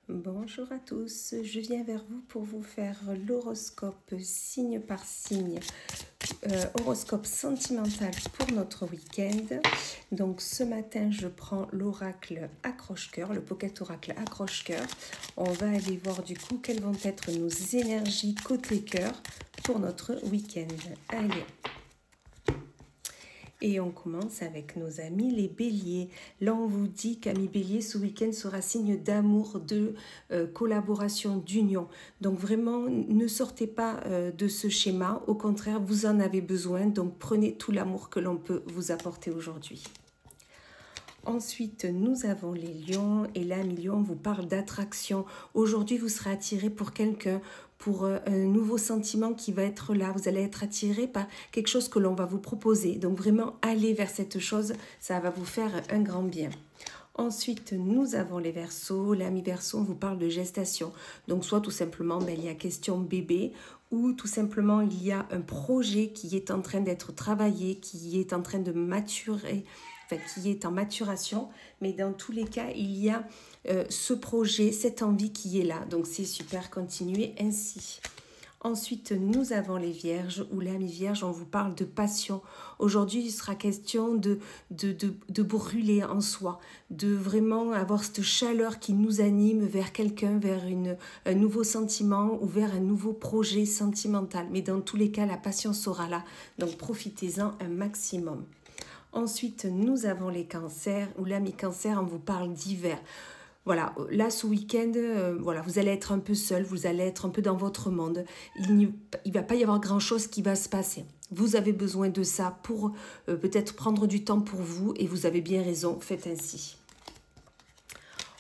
Bonjour à tous, je viens vers vous pour vous faire l'horoscope signe par signe, horoscope sentimental pour notre week-end. Donc ce matin, je prends l'oracle accroche-cœur, le pocket oracle accroche-cœur. On va aller voir du coup quelles vont être nos énergies côté cœur pour notre week-end. Allez! Et on commence avec nos amis les béliers. Là, on vous dit qu'amis béliers, ce week-end sera signe d'amour, de collaboration, d'union. Donc vraiment, ne sortez pas de ce schéma. Au contraire, vous en avez besoin. Donc prenez tout l'amour que l'on peut vous apporter aujourd'hui. Ensuite, nous avons les lions et là, lion vous parle d'attraction. Aujourd'hui, vous serez attiré pour quelqu'un, pour un nouveau sentiment qui va être là. Vous allez être attiré par quelque chose que l'on va vous proposer. Donc vraiment, allez vers cette chose, ça va vous faire un grand bien. Ensuite, nous avons les Verseaux. L'ami Verseau, on vous parle de gestation. Donc, soit tout simplement, il y a question bébé, ou tout simplement, il y a un projet qui est en train d'être travaillé, qui est en train de maturer, qui est en maturation. Mais dans tous les cas, il y a ce projet, cette envie qui est là. Donc, c'est super, continuez ainsi. Ensuite, nous avons les Vierges, ou l'ami Vierge, on vous parle de passion. Aujourd'hui, il sera question de brûler en soi, de vraiment avoir cette chaleur qui nous anime vers quelqu'un, vers un nouveau sentiment ou vers un nouveau projet sentimental. Mais dans tous les cas, la passion sera là, donc profitez-en un maximum. Ensuite, nous avons les Cancers, ou l'ami Cancer, on vous parle d'hiver. Voilà, là ce week-end, voilà, vous allez être un peu seul, vous allez être un peu dans votre monde. Il ne va pas y avoir grand-chose qui va se passer. Vous avez besoin de ça pour peut-être prendre du temps pour vous et vous avez bien raison, faites ainsi.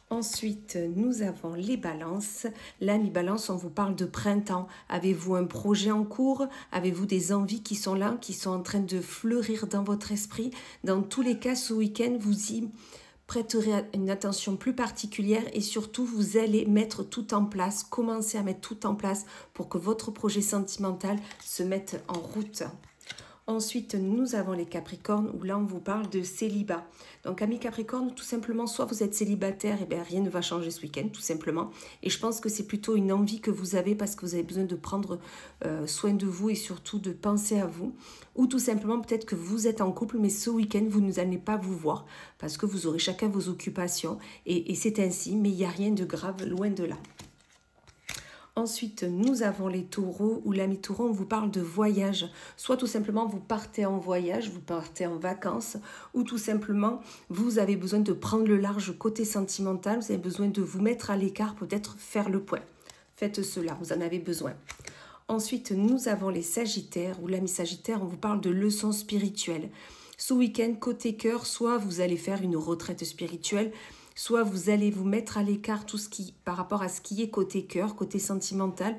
Ensuite, nous avons les balances. L'ami balance, on vous parle de printemps. Avez-vous un projet en cours? Avez-vous des envies qui sont là, qui sont en train de fleurir dans votre esprit? Dans tous les cas, ce week-end, vous y prêterez une attention plus particulière et surtout, vous allez mettre tout en place, commencer à mettre tout en place pour que votre projet sentimental se mette en route. Ensuite, nous avons les Capricornes, où là, on vous parle de célibat. Donc, amis Capricornes, tout simplement, soit vous êtes célibataire, et bien rien ne va changer ce week-end, tout simplement. Et je pense que c'est plutôt une envie que vous avez parce que vous avez besoin de prendre soin de vous et surtout de penser à vous. Ou tout simplement, peut-être que vous êtes en couple, mais ce week-end, vous n'allez pas vous voir parce que vous aurez chacun vos occupations. Et c'est ainsi, mais il n'y a rien de grave, loin de là. Ensuite, nous avons les taureaux, où l'ami taureau, on vous parle de voyage. Soit tout simplement, vous partez en voyage, vous partez en vacances, ou tout simplement, vous avez besoin de prendre le large côté sentimental, vous avez besoin de vous mettre à l'écart, peut-être faire le point. Faites cela, vous en avez besoin. Ensuite, nous avons les sagittaires, où l'ami sagittaire, on vous parle de leçons spirituelles. Ce week-end, côté cœur, soit vous allez faire une retraite spirituelle, soit vous allez vous mettre à l'écart tout ce qui, par rapport à ce qui est côté cœur, côté sentimental,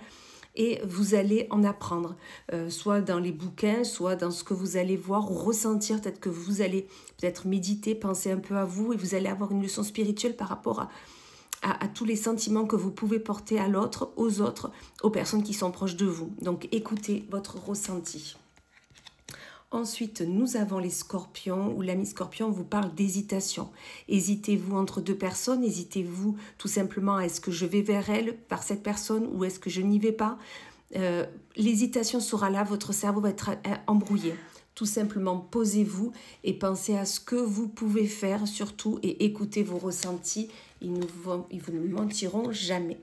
et vous allez en apprendre, soit dans les bouquins, soit dans ce que vous allez voir ou ressentir, peut-être que vous allez peut-être méditer, penser un peu à vous, et vous allez avoir une leçon spirituelle par rapport à tous les sentiments que vous pouvez porter à l'autre, aux personnes qui sont proches de vous. Donc écoutez votre ressenti. Ensuite, nous avons les scorpions, où l'ami scorpion vous parle d'hésitation. Hésitez-vous entre deux personnes, hésitez-vous tout simplement, est-ce que je vais vers elle, par cette personne, ou est-ce que je n'y vais pas? L'hésitation sera là, votre cerveau va être embrouillé. Tout simplement, posez-vous et pensez à ce que vous pouvez faire, surtout, et écoutez vos ressentis, ils vous ne mentiront jamais.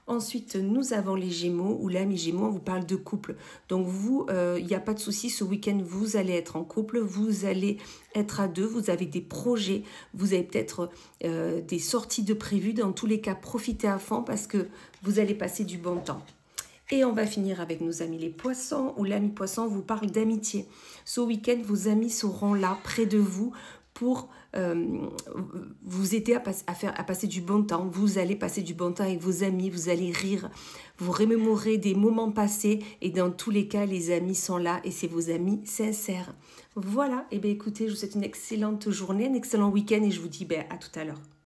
Ensuite, nous avons les Gémeaux, où l'ami Gémeaux, on vous parle de couple. Donc vous, il n'y a pas de souci, ce week-end, vous allez être en couple, vous allez être à deux, vous avez des projets, vous avez peut-être des sorties de prévues. Dans tous les cas, profitez à fond parce que vous allez passer du bon temps. Et on va finir avec nos amis les poissons, où l'ami poisson vous parle d'amitié. Ce week-end, vos amis seront là, près de vous, pour vous aider à passer du bon temps. Vous allez passer du bon temps avec vos amis, vous allez rire, vous remémorez des moments passés et dans tous les cas, les amis sont là et c'est vos amis sincères. Voilà, et bien écoutez, je vous souhaite une excellente journée, un excellent week-end et je vous dis à tout à l'heure.